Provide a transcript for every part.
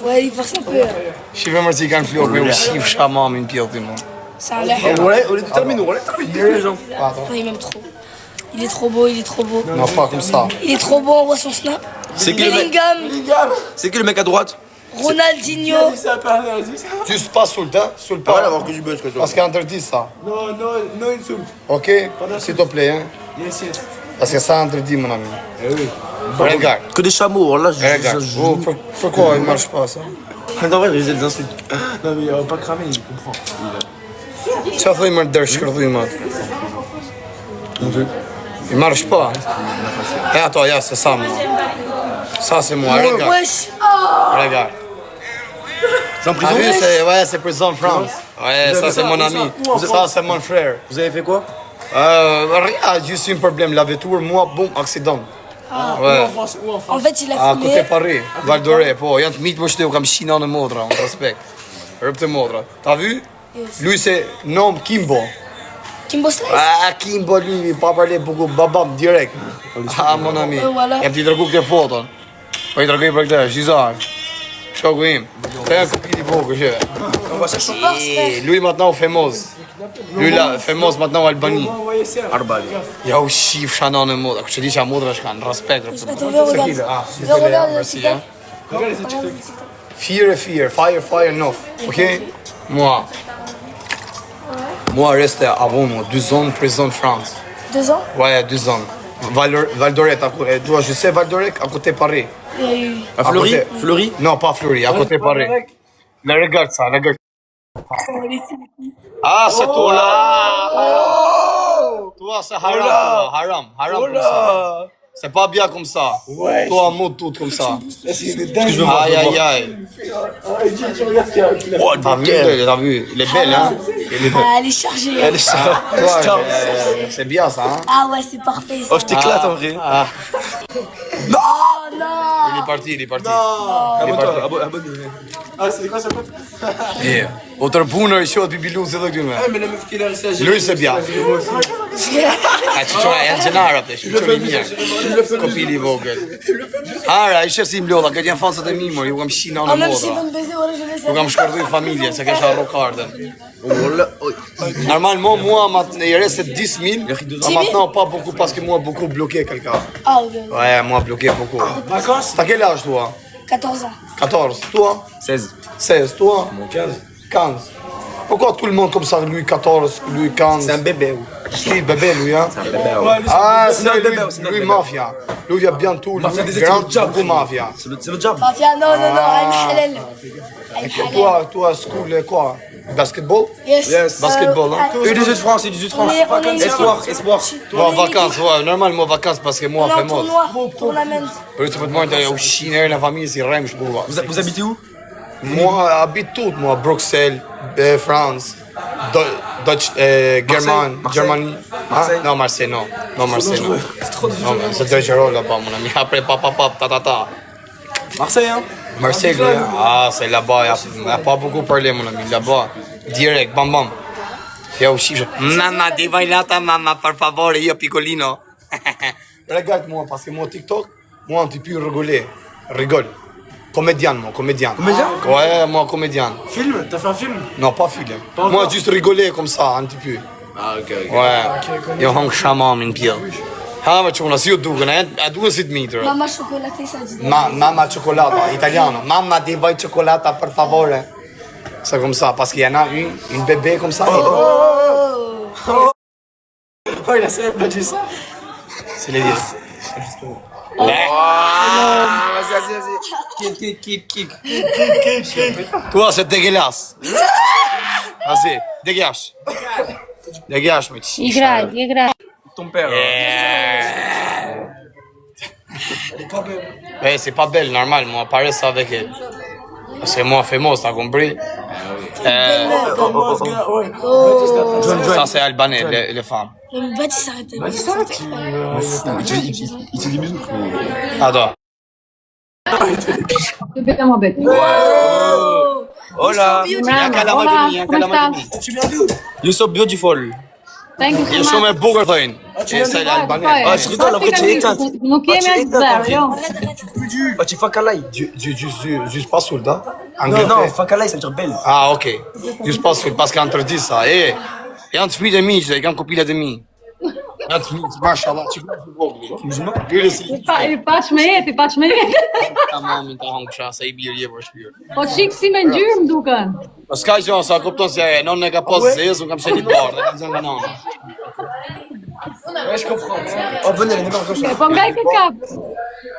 Ouais, il force un peu. Shive mërë që i kanë flokë me u shif shamamin pjellë mon. Ça a l'air. On est terminé, on est terminé les gens. Il m'aime trop. Il est trop beau, il est trop beau. Non, pas comme ça. Il est trop beau, on voit son snap. C'est qui le mec? Bellingham, C'est qui le mec à droite? Ronaldinho. Juste pas sous le temps, sous le Ah ouais, pas. alors que du buzz, quoi. Parce qu'il est interdit ça. Non insulte. Ok? S'il te plaît, hein. Yes, yes. Parce que ça interdit, mon ami. Eh oui. Regarde, Que des chameaux, là. regarde. Oh, pourquoi il marche pas ça? Non, ouais, j'ai des insultes. Non mais il va pas cramer, il comprend. Ça fait me der shkërdhim atë. Il marche pas. Et attends, yeah, c'est ça, moi. Ça, c'est moi, regarde. Wesh. Regarde. C'est en Ah prison? oui, c'est prison France. Ouais, ça, c'est mon ami. Ça, c'est mon frère. Vous avez fait quoi? Rien, juste un problème. La voiture, moi, bon, accident. Ouais. En fait, il a A côté fumé. Paris, Val d'Ore, po, janë të mitë më shteu, kam shina në modra, on respekt. Rëp të modra. T'as vu? Yes. Lui c'est nom Kimbo. Kimbo Slice. Ah, Kimbo lui, pa parle beaucoup, babam direkt. Ah, mon ami. Voilà. Jam t'i dërgu këtë foton. Po i dërgoj për këtë, shizar. Shoku im. Të janë kopili vogë, që. Lui maintenant famoz. Lui là, famoz maintenant Albanie. Arbal. Ja u shif shana në modra, ku që di që a modra shkan, respekt. Attends, viens, regarde. Ah, Viens, regarde, merci, s'il te hein. plaît. Fear, fire, nof. Ok? Moi, reste avant moi, 2 ans de prison de France. 2 ans. Ouais, 2 ans. Val d'Orette, toi, je sais Val d'Orette, à côté Paris. Oui. À Fleury? côté- Fleury? Non, pas Fleury, à côté Paris. Là, regarde ça, regarde. Ah, c'est toi là! Toi, c'est haram comme ça. C'est pas bien comme ça. Toi, mode tout comme ça. Aïe, aïe, aïe. Oh, T'as vu? Il est belle, hein? Il est belle. Ah, elle est chargée. Elle est ça. Toi, c'est bien ça, hein? Ah ouais, c'est parfait ça. Oh, je t'éclate en vrai. Ah, Oh non. il est parti. Abonne-toi, abonne-toi. Ah, c'est quoi ça pote? Et, au tërpunër i shohet bibiluzë edhe këtu me. Mais la meuf qui est là, ça. Lui c'est bien. A që qëra, janë gjenara për shqyqëri mirë. Kopili i vogël. Ara, i shërë si mlodha, këtë janë fansët e mimër, ju kam shina Ah, në même s'ils moda. veulent baiser, ouais, je laisse. Ju kam shkërduj familje, se kesha arro kartën. Oh là, oh. Normalement, moi, il reste 10 000. Maintenant, pas beaucoup, parce que moi, beaucoup bloqué quelqu'un. Ah, ok. Ouais, moi, bloqué beaucoup. Vacances? T'as quel âge, toi? 14 ans. 14. Toi? 16. 16. Toi? 15. 15. Pourquoi tout le monde comme ça, lui 14, lui 15? C'est un bébé. Qui bébé, lui, hein? C'est un bébé. Ah, C'est notre c'est bébé, c'est notre lui bébé. mafia. Lui, il y a bien tout. Mafia Lui, des grand, études, job. beaucoup mafia. C'est le job. Mafia, non, I'm halal. I'm halal. Toi, school, quoi? Basketball? Yes. Yes. Basketball, hein? U18 France, U18 France. On est- Espoir. Moi, vacances, ouais. Normalement, vacances, parce que moi, On est en famoso. tournoi, tournament. Për të të mëjtë ajo ushinë në familje si rremë shbuva. Vous habitez où? Moi, habite tout, moi. Bruxelles, France, Germanie. Marseille. Ah, non, Marseille, non. Non, Marseille, non. Non, mais c'est dangereux là-bas, mon ami. Après, ta. Marseille, hein? Marseille, ah, c'est là-bas, il n'y a pas beaucoup parlé, mon ami, là-bas, direct, bam bam. Ja u shifë, mamma, di bailata, mamma, per favore, io piccolino. Regarde-moi, parce que mon TikTok, moi, un petit peu rigole. Comédien, moi, comédien. Comédien? Ouais, moi, comédien. Film? T'as fait un film? Non, pas film. Pas Moi, encore. juste rigoler comme ça, un petit peu. Ah, ok. Ouais. Jo hong shama min pjell. Ha, ma quna, si ju duken, a duken si të mitër. Mamma chocolaté, ça dit. Mamma cioccolata, italiano. Mamma ti vuoi cioccolata per favore? C'est comme ça, parce qu'il y en a une bébé comme ça. Oh. Oh, il a serré pas dit ça. C'est les 10. Vas-y. Kick. Toi, c'est dégueulasse. Vas-y, dégage. Dégage, mec. Играй. Ton père. Ouais, c'est pas belle, normal, moi, pareil ça avec elle. C'est moi fameux, t'as compris? Ça, c'est albanais, les femmes. Mais Baptiste, arrête. Baptiste, arrête. Il te dit bisous. Attends. Hola. Bio, Y'a Hola, Calamadini, ¿cómo estás? You so beautiful. Thank you so Je much. shumë e bukur thojnë. E se la albanet. Nuk jemi as zero, jo. Tu fais calai. Gjys pasul, da? Non, fais calai, ça veut dire belle. Ah, okej. Gjys pasul, pas kanë tërdisa. Janë të fmitë e mi që i kam kopilat e mi. Janë të fmitë, mashallah, që këmë të vogli. Bire si... I paç me jetë, i paç me jetë. Ta mamin ta hongë qa, se i birë je për shpirë. Po qikë si me ngjyrë më duken. Po s'ka që sa kupton se nonë e ka pas zezë, unë kam qenë i barë, dhe kam zënë nga nonë. Ouais, je comprends. Oh, venez, venez, venez. Po nga I ke kap?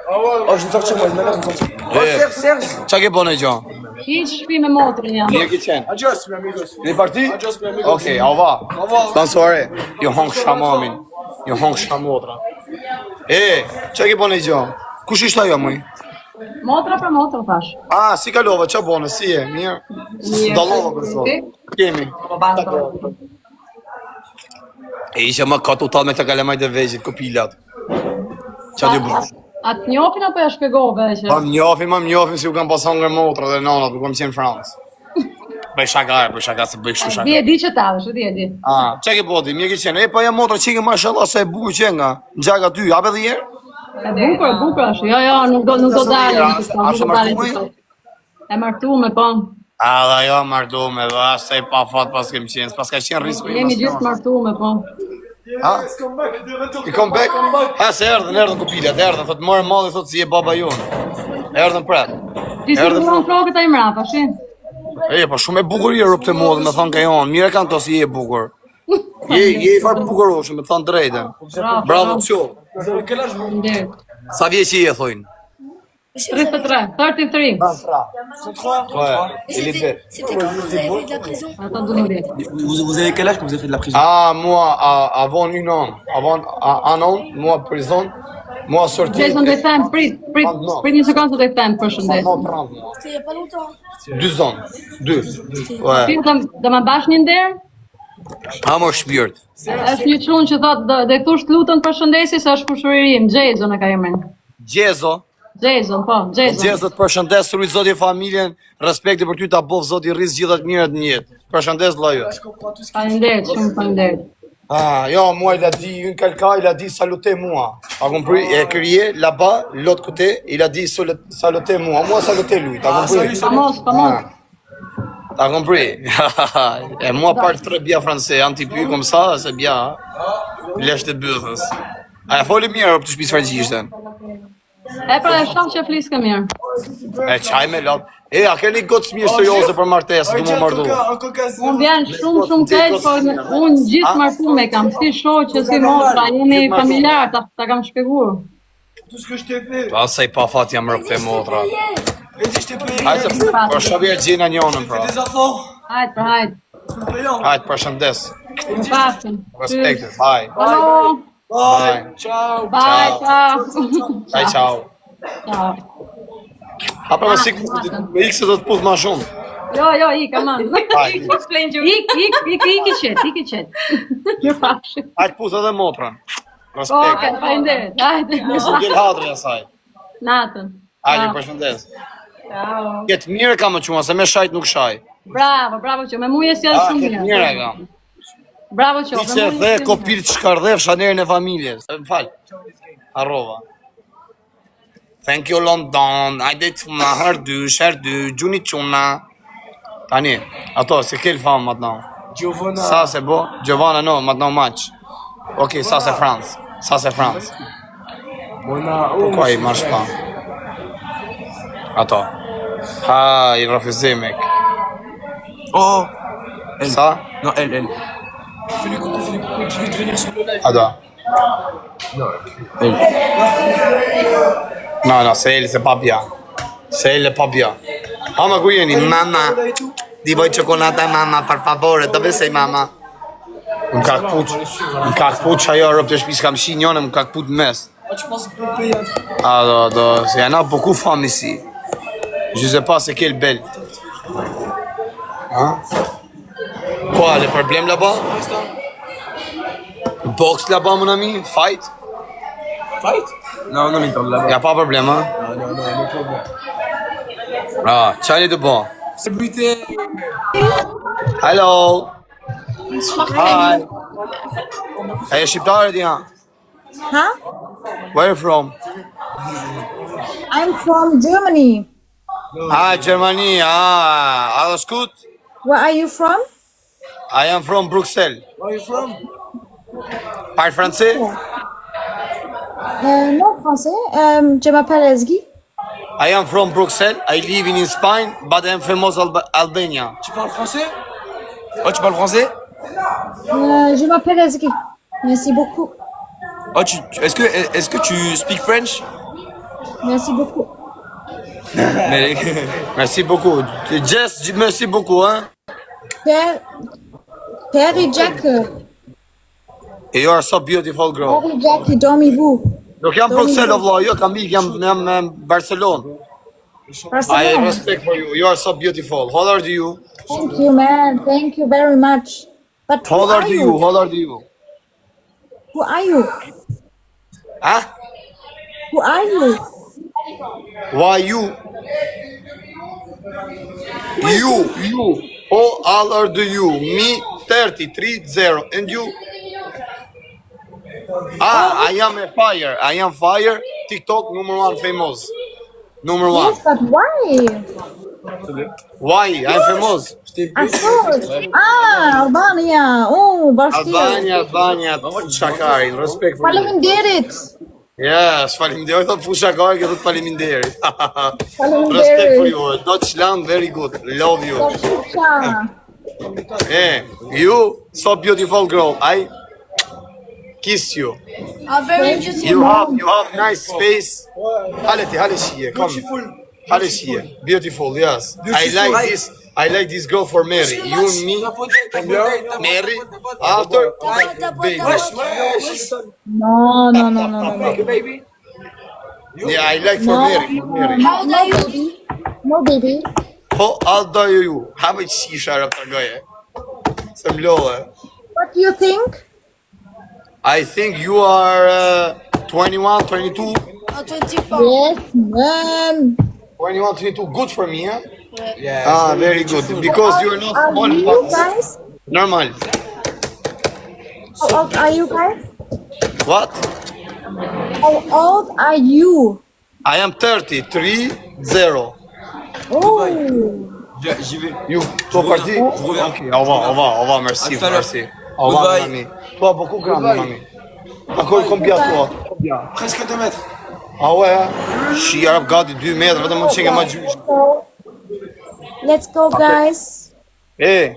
Oh, je vais sortir moi, maintenant, je vais sortir. Oh, Serge. Qa ke bone gjo? Hiç shtëpi me motrën jam. Mirë ki qenë. Adios, mi amigos. Në parti? Adios, mi amigos. Okej, au va. Stanë sore, jo hongë shamamin. Jo hongë shamotra. Qa ke bone gjo? Kush ishtë ajo, mëj? Motra për motrë, thash. Ah, si kalova, qa bone, si e, mirë? Së dalova për sot. Kemi. E ishe më ka total me të kalemajt e vegjit, kopilat. Qa t'ju bërë? A të njofin apo ja shpjegove që? Pa më njofin si u kam pas hongër motra dhe nona, për kam qenë Francë. Bëj shaka se bëj shu shaka. Di që ta dhe, di. Qa ke bodi, mirë ke qenë, pa ja motra qike mashallah se e bukur që nga, në gjaka ty, ape dhe jerë? E bukur është, jo, nuk do dalin. E martume, po. Dhe jo martume, dhe ashtë e pa fat pas kem qenë, pas ka qenë risku i Jemi gjithë martume, po. I kom back? Ha, se erdhen kupilat, erdhen, thot morë malli, thot si e baba jonë. Erdhen prap. Ti si duron flokët a I mrapa, shi? Po shumë e bukur i rrup të modë, me thonë ka jonë, mire kanë to si je bukur. Je I farë bukur ushë, me thonë drejten. Bravo të qo. Sa vje që je, thojnë? 33. C'était quand vous avez fait de la prison? Attends, 12. Vous avez quel âge quand vous avez fait de la prison? Ah, moi, avant une an, avant un an, moi, prison, moi, sorti... Jason dhe them, prit një sekundë të them, përshëndet. C'était il y a pas longtemps. 2 ans, 2. Ouais. Ti do ma bash një nder? Amo shpirt. Është një çun që thot dhe thush lutën përshëndesi se është kushërim, Jason e ka emrin. Jason, po, Jason. Jason, përshëndes, rujt zoti familjen, respekti për ty ta bof zoti rris gjithat mirët në jetë. Përshëndes vllajo. Faleminderit, shumë faleminderit. Jo, moi il a dit une quelqu'un, il a dit saluter moi. T'as compris? Et crier là-bas, l'autre côté, il a dit saluter moi. Moi saluter lui, t'as compris? Famos. T'as compris? Et moi parle très bien français, un petit peu comme ça, c'est bien. Hein? Lèche të bëthës. A foli mirë për të shpisë fargjishten. Pra e shoh që flisë ka mirë. Qaj me lot. A keni gocë mirë serioze për martesë, du më mardu. Unë vjen shumë keq, po unë gjithë martume kam, si shoqë, si motra, jemi familjar, ta kam shpjeguar. Asa I pa fat jam rëpë të motra. Hajtë se për shabjer gjena njonën, pra. Hajtë, përshëndes. Në pafën. Respekte, bye. Hello. Bye. Ciao. Ciao. Bye, ciao. Ciao. Hapa me si me ikë se do të puth ma shumë. Jo, ik, aman. Ik i qet. Në pafën. Hajtë puth edhe motra. Oke, Respekt. faleminderit. Hajde. Nësë gjelë hadrë asaj. Natën. Hajde, përshëndes. Ciao. Ketë mirë ka më quma, se me shajt nuk shaj. Bravo që me muje si edhe shumë Ketë mirë e kam. Bravo që Ti që dhe kopil të shkardhef shanerin e familjes. Më falë. Arrova. Thank you London. Hajde të më herdy, gjuni quna. Tani, ato, se kell famë maintenant. Giovanna. Ça c'est beau. Giovanna no, maintenant match. Ok, ça c'est France. Pourquoi il marche pas? Attends. Ah, il refusait, mec. Oh. Ça? Non, elle. Fais-lui coucou, je vais te venir sur le live. Attends. Elle. Non, c'est elle, c'est pas bien. C'est elle, pas bien. Ah, ma guieni, mamma. Di vuoi cioccolata, mamma, per favore, dove sei, mamma? Më ka këpuq që ajo rëpë të shpisë kam shi njone, më ka këpuq mes. Tu penses qu'on peut payer? Il y en a beaucoup de femmes ici. Je sais pas c'est quelle belle. Hein? Quoi, les problèmes là-bas? Boxe là-bas, mon ami? Fight? Non, mais il parle là-bas. Y a pas de problème, hein? Non problème. Ah, ciao les deux bons. C'est buté. Hello. Hi. Hey, shqiptare ti janë? Huh? Where you from? I'm from Germany. Gjermani. Alles goed? Where are you from? I am from Bruxelles. Where are you from? Parle français? Non français. Je m'appelle Ezgi. I am from Bruxelles. I live in Spain, but I am famous Albania. Tu parles français? Oh, tu parles français? Je m'appelle Ezgi. Merci beaucoup. Oh, est-ce que tu speak French? Merci beaucoup. Mais... Merci beaucoup. Jess, merci beaucoup, hein? Perry Jack. You are so beautiful, girl. Perry Jack, dormez-vous. Nuk jam Bruxelles, valla, jo kam ik, jam Barcelona. I Barcelona. respect for you. You are so beautiful. How old are you? Thank you, man. Thank you very much. But How old are you? How old are you? Who are you? Huh? Who are you? Why you? You. How old are you? Me, 33, and you? I am a fire. I am fire. TikTok #1 famous. #1. Yes, but why? Why? I'm famous. I saw it. Albania. Oh, Bashkir. Albania, Shakari. Respect for you. Faleminderit. Yes, faleminderit. Thot Fushakari, thot faleminderit. Respect for Faleminderit. you. Deutschland, very good. Love you. Shifsha. You, so beautiful girl. I kiss you. You have nice face. Halati, come. Halati, beautiful, yes. I like this girl for Mary. You and me, Mary. After, baby. No. Yeah, I like for Mary. No, baby. No, baby. How old are you? How much shisha rap tagay? Some lower. What do you think? I think you are 21, 22. Yes, man. 21, 22, good for me, huh? Yeah. Very good. Because you're not Are small, you but guys? normal. How old are you guys? What? How old are you? I am 33, 0. Oh. J'y vais. You, toi parti? Je reviens. Ok, au revoir, merci, À tout à l'heure. merci. Au revoir, mon Goodbye. ami. Toi, beaucoup grand, mon ami. Encore combien, toi? Presque 2 mètres. Ah ouais, hein? Shi Arab gadi 2 meter, vetëm mund çike më gjysh. Let's go, guys. Hey,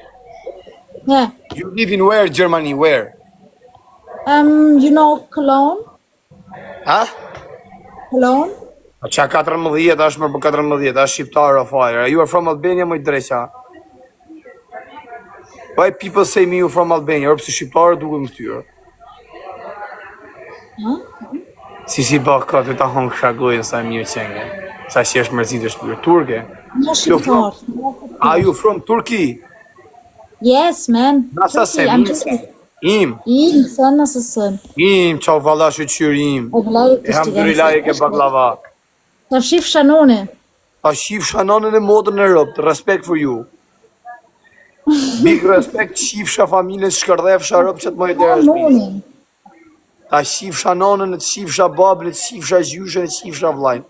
Yeah. you live in where, Germany, where? You know Cologne? Ha? Cologne? Qa 14, është më për 14, është shqiptar o fire. You are from Albania, më i dreqa. Why people say me you from Albania? Orë pëse shqiptarë duke më ftyrë. Si baka të ta hongë shagojnë sa mirë qenge. Sa që është mërzit është pyrë. Turke? No shqiptar. Are you from Turkey? Yes, man. Nasa se, I'm im. just Im, sen nasılsın? qau valla shqyr im. O vëllai, E hamdulillah e ke baklava. Ta shif shanone. Ta shif shanonën e modën e Europë, respect for you. Big respect, shifsha familjes shkërdhefsha Europë që të më e derë shpi. Shanone. Ta shifsha nonën, të shifsha babën, të shifsha gjyshen, të shifsha vlajnë.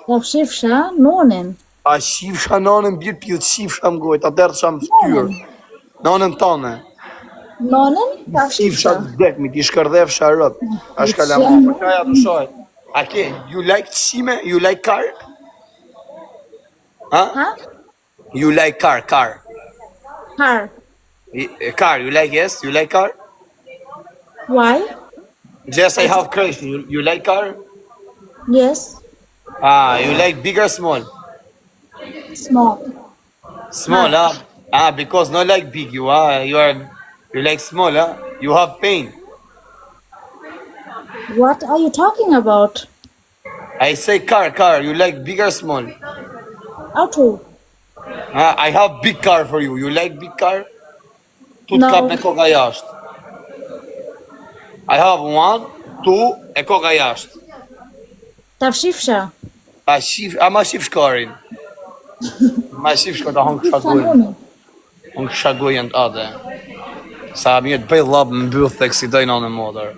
Ta shif shanonen. Ta shifsha nonën, birë pjë të shifsha më gojtë, atër të shamë ftyrë. Nonën tane. Nonen? Ta Shifsha shifsha. të dekmi, ti shkërdhefsha Europë. A shkallama, për kaja të shoj. A ke, you like qime, you like car? Ha? You like car. Car. Car, you like, yes? You like car? Why? Yes, I have question. You like car? Yes. You like big or small? Small. Small, huh? Because not like big, you like small, huh? You have pain. What are you talking about? I say car. You like big or small? Auto. I have big car for you. You like big car? Tut No. kap me koka jashtë. I have 1, 2, e koka jashtë. Ta shifsha. Ma shif shkarin. Ma shif shka ta hongë shagojnë. Shanone. Hongë shagojnë të ade. Sa mirë të bëj lab më mbyll tek si doj në modër.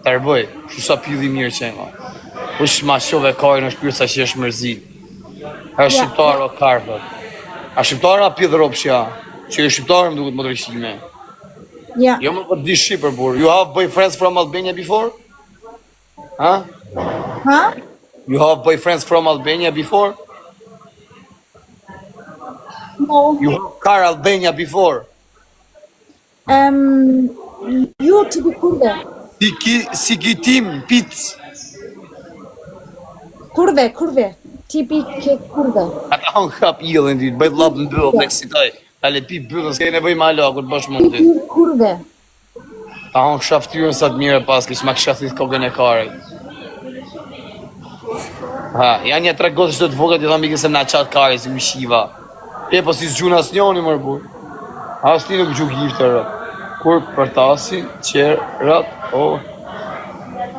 Tërboj, shu sa pjulli mirë qema. Ush ma shove kajnë është pyrë sa që është mërzit. A shqiptar o kartët. A shqiptar a pjellë ropshja. Që e shqiptarë më duket më drejshime. Yeah. Jo më për di shqipër, bur. You have boyfriends from Albania before? Huh? Huh? You have boyfriends from Albania before? No. You have car Albania before? You to be kurde. Si kitim, pizz. Kurde. Tipi ke kurde. Ata hon kap illin ti, bëj llap në byll, tek si toj. Ale pi byllën, s'ke nevoj ma la, kur bësh mund ti. Tipi kurde. Ta hon shaftyrën sa të mire pas, kish ma kisha thith kokën e karit. Ha, janë një tre gotë që të vogët i thamë i kësëm na qatë karit, si më shiva. E, po si s'gjuna s'njoni mërë bur. As ti nuk gjuk giftë rët. Kur për tasin, qerat, o.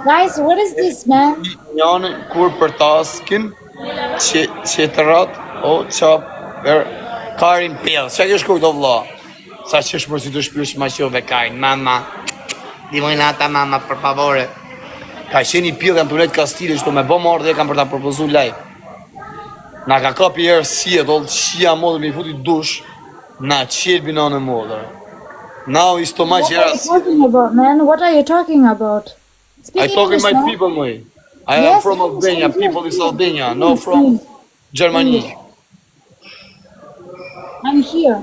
Guys, what is this, man? Njani, kur për taskin, qetërat, o, qap, karin pjellë. Qa kjo shkoj do vla? Sa që është mërë si të shpyrë që ma qove karin. Mama, dimojnë ata mama, për favore. Ka qeni pjellë jam të ulet Kastile, që të me bo marrë dhe kam për ta propozu live. Na ka kapi erë si e dollë qia modër me i futi dush, na qelbi në modër. Now is too much What are you talking about, man? What are you talking about? Speak I talk in English, my no? people, my. I am Yes, from yes, Albania. yes, People is yes. Albania, no from Germany. I'm here.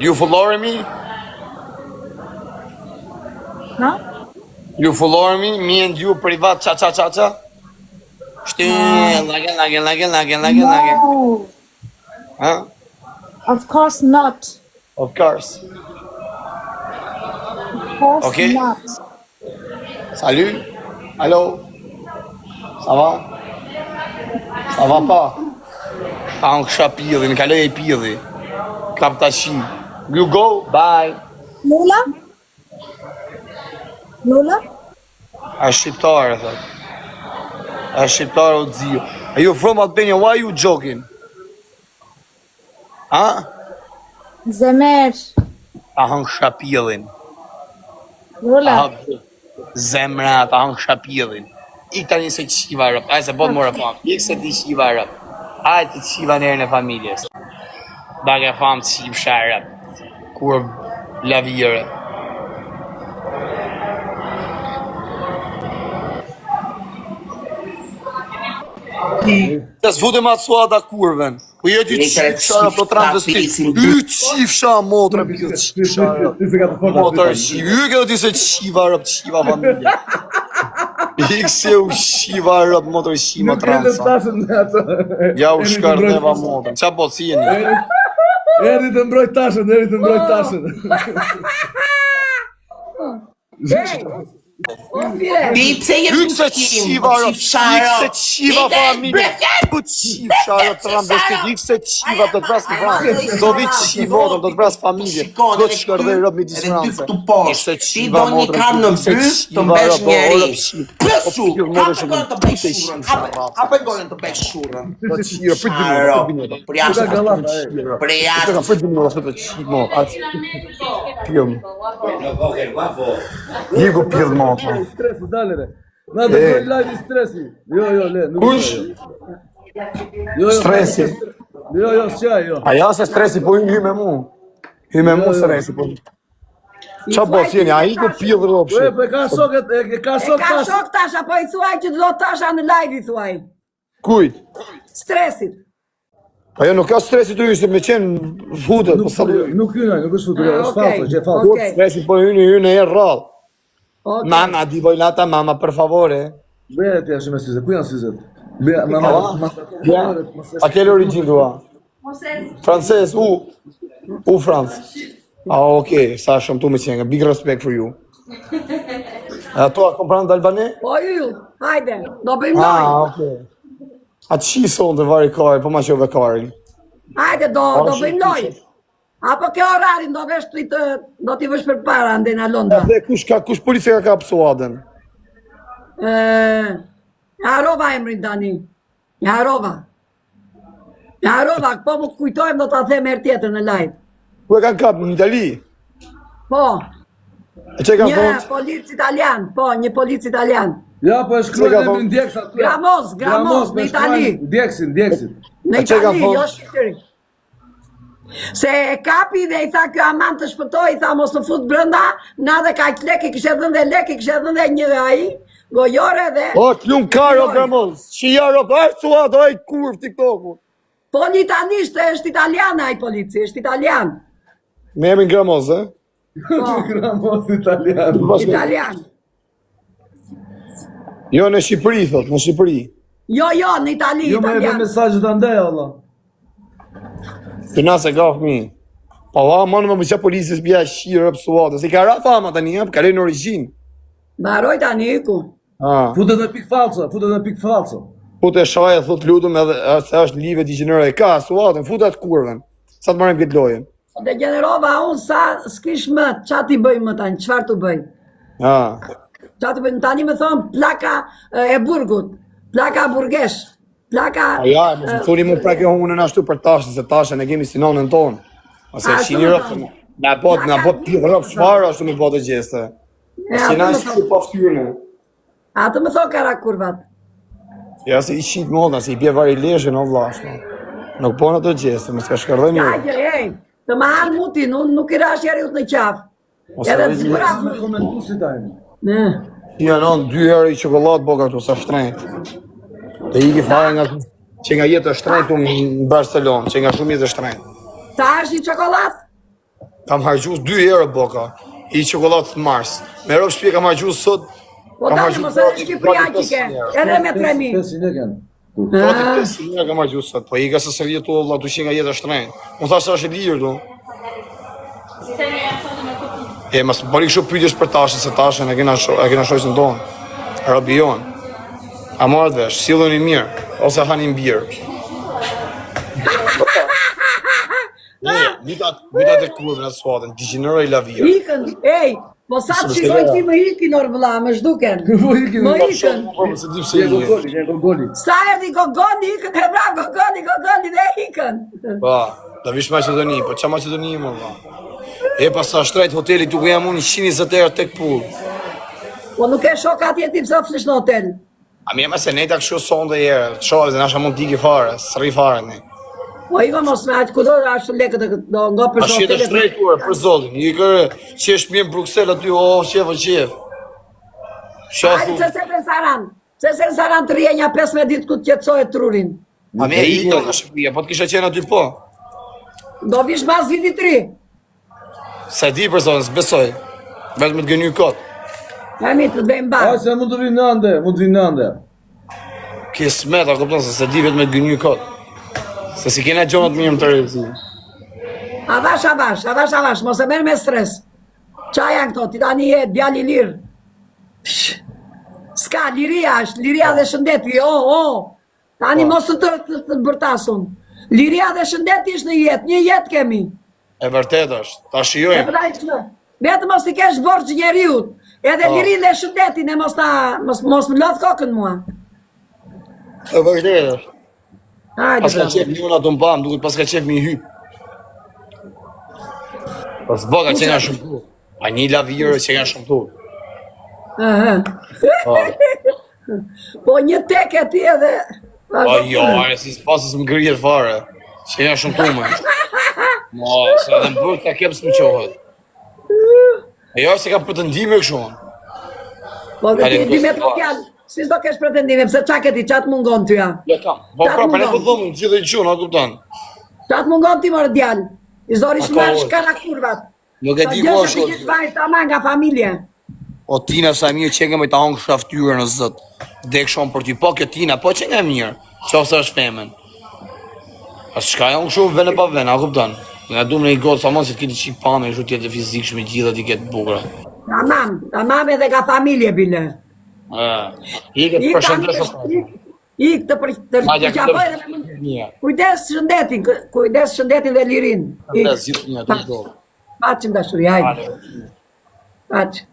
You follow me? Huh? You follow me? Me and you privat cha. Shtin, lage. No, Huh? of course not. Of course. Of course Okay. not. Salut. Allô? Ça va? Ça va pas? Ta unë kësha pjellin, kaloj e pjelli. Kap ta shi. You go, bye. Lola? A shqiptare, thot. A shqiptare o dzio. Are you from Albania? Why are you joking? Ha? Zemer. Ta hën kësha pjellin. Lola. Zemra, ta hën kësha pjellin. Ik tani se qiva rëp. Aj se bod mora fam. Ik se ti qiva rëp. Aj të qiva nërën e familjes. Bage fam qiv sharëp. Kur lavire. Të s'vutim atë suada kurven. Po jeti qif shara po transvestit. Y qif shara motra për qif shara. Motra qif. Y këtë ti se qiva rëp, qiva familje. Ik se u qiva rëp, motra qima transa. Ja u shkardeva motra. Qa po si jeni? Eri të mbroj tashën. Yük se qiva rëp, yük se qiva familje. Po qif shara transvestit, yük se qiva të të pras në fransë. Do vi qiva, do të pras familje. Do të shkardej rëp me disë fransë. Ik se qiva motra, yük se qiva rëp, o rëp qif. Pësu, hapë të bëj shurën, hapë gollën të bëj shurën. Për jashtë, për jashtë. Digo pjellë motra. Stresi, dalere. Na të bëj live i stresi. Jo, le, nuk Kush? Stresi. Jo, s'qaj, jo. A ja se stresi po hy me mu. Hy me mu stresi po. Qa po s'jeni, a i ku pjellë rëpshë. Po e ka shok, e ka shok Ka tash. shok tash, apo i thuaj që do tasha në live i thuaj. Kujt? Stresit. Pa jo nuk ka stresi të hyse me qenë futët. Nuk është futur, është falso, që e falso. Kut stresi po hyne e rrallë. Mama, di vojlata mama, per favore. Bëja ti ashtu me syze, ku janë syzet? Bëja, mama. A kelle origin tua? Frances, u France. Okay, sa shumë tu me qenë, big respect for you. A tu a kompran të Albane? Po ju, hajde, do bëjmë lojë. Okay. A qi son të vari kari, po ma qove karin? Hajde, do bëjmë lojë. Apo kjo orarin do vesh do t'i vësh për para ndena Londra. Dhe kush policia ka kapë suadën? Harova emrin tani. Harova, po më kujtojmë do t'a them herë tjetër në live. Ku e kanë kapë në Itali? Po, E që e kanë një thonë? polic italian, po, një polic italian. Ja, po e shkruajnë emrin Ndjeks aty. Gramos, në Itali. Ndjeksin. Në A që ka Itali, thonë? jo Shqipëri. Se e kapi dhe i tha kjo aman të shpëtoj, i tha mos të fut brënda, na dhe ka që lek, i kështë edhe dhe lek, i kështë edhe dhe një aji, gojore dhe... O, t'lun karo, Gramos. Shijaro, suat, oj, kurv TikTok-u. Po një itanisht, është italian ai polici, është italian. Me emrin Gramos, e? Gramos italian. Italian. Jo, në Shqipëri, thot, në Shqipëri. Jo, në Itali, Jo me edhe italian. mesazhet andaj, Allah. Të nasë e ka fëmi. Pa va, manë më bëqa policis bja shqirë pësuatë. Se ka ra fama të një, ka re në origjinë. Baroj tani iku. Futet në pikë falso. Fute shaje, thot lutëm edhe se është live digjinore e ka, suatën, futet kurven. Sa të marim këtë lojen. Dhe generova unë sa s'kish më, qa ti bëj më tani, qfar të bëj? Qa ti bëj, tani me thonë plaka e burgut, plaka burgesh, plaka... Ja, mos më thoni mu preke hunën ashtu për tashën, se tashën e kemi si nonën tonë. Ose shini rëpë, na bot pjë rëpë shfarë ashtu me botë gjeste. Si na shqipë pa ftyrëne. Atë më thonë kara kurvat. Ja, se i qitë modna, se i bje vari leshe në vlashma. Nuk po në të gjeste, më s'ka shkardhe një. Të ma hanë mutin, unë nuk i rash jeri ut në qafë. Edhe të zburat Me komentu si tajnë. Ja, non, 2 euro i qokollatë boka këtu, sa shtrejnë. Dhe i ki fare nga që nga jetë është shtrejnë të në Barcelonë, që nga shumë jetë është shtrejnë. Ta është një qokollatë? Kam hargjus 2 euro boka, i qokollatë të Mars. Me rovë shpje kam hargjus sot, Po tani mos edhe Shqipëria që ke, edhe me 3.000. 500 e kanë. Gati 500 kam hargjus sot, po i ka se sërje tu, vla, tu që nga jetë është shtrejnë. Unë thashtë është e lirë tu. Mas bari kështu pyjtjesh për tashën, se tashën e kena shojës në tonë. Rabi jonë. A marrë dhesh, silën i mirë, ose hanin birë. Mitat e kurve në suatën, digjinërë i lavira. Ikën, po sa të shikoj ti më ikin orë vëlla, më shduken. Më ikën. Sa erdi Gogoni, ikën, e bra Gogoni dhe ikën. Pa, da vish Macedoni, po qa Macedoni më vëlla? Pa sa shtrejt hoteli tuk jam unë 120 euro tek pull. Po nuk e shok atje ti pësa flish në hotel. A mi e se nejta kështu sonde jere, shohë dhe nasha mund tiki fare, sëri fare ne. Po iko mos me aqë kudo ashtë lekët do nga për A shjetë shtrejtuar, për zotin, i kërë që është mirë në Bruxelles aty, qef. Ajde, se se në Saran, se në Saran të rjenja 15 ditë ku të qetsoj trurin. A mi e i do në Shqipëria, po të kisha qenë aty po. Do vish mas viti 3. Se di për zotin, s'besoj, vetë me të gënyu kotë. E mi të bëjmë barë. Se mund të vinë në ande, Ki smeta, këpëton, se di vetë me të gënyu kotë. Se si kena gjonat mirë më të rejëzi. Avash, mos e merë me stres. Qa janë këto, ti tani je djali lirë. Ska, liria është, liria dhe shëndeti, Tani mos të bërtasun. Liria dhe shëndeti është në jetë, një jetë kemi. E vërtet është, ta shijojmë. Vetë mos t'i kesh borç njeriut. Edhe lirin dhe shëndetin e mos më lodh kokën mua. E vërtet është. Pas ka Hajde, qef një unë ato mbam, duket pas ka qef mi hyp. Pas boka që nga shumë tu. A një lavirë që nga shumë tu. po një tek e ti edhe... O jo, are, si s'pasës më gërjet fare. Që nga shumë tu më. Se edhe më bërë ka kepë s'më qohet. E jo, se ka pretendime këshuan. Po dhe ti di me të tjallë. Si s'do kesh pretendime, pëse qa këti, qa të mungon t'ja? Ja kam, po prapë, ne po dhëmë, në gjithë e qunë, a kuptan. Qa të mungon t'i mërë djallë? I zori shmarë shkana kurvat. Nuk e di ko është. Gjështë t'i gjithë ta nga familje. O Tina, sa mirë që nga me ta hongë shaftyrë në zëtë. Dek shumë për ty, po kjo Tina, po që nga mirë, që ose është femen. As shka hongë shumë vene pa vene, a kuptan. Nga du më në i godë, sa mos që t'kiti qip pame, shu t'jetë fizikë shme gjitha t'i ketë bukra. Tamam edhe ka familje, bile. Ike të përshëndesë. Ike të përshëndesë. Kujdes shëndetin dhe lirin. Kujdes gjithë një të do. Paqëm dashuri, hajde. Paqëm.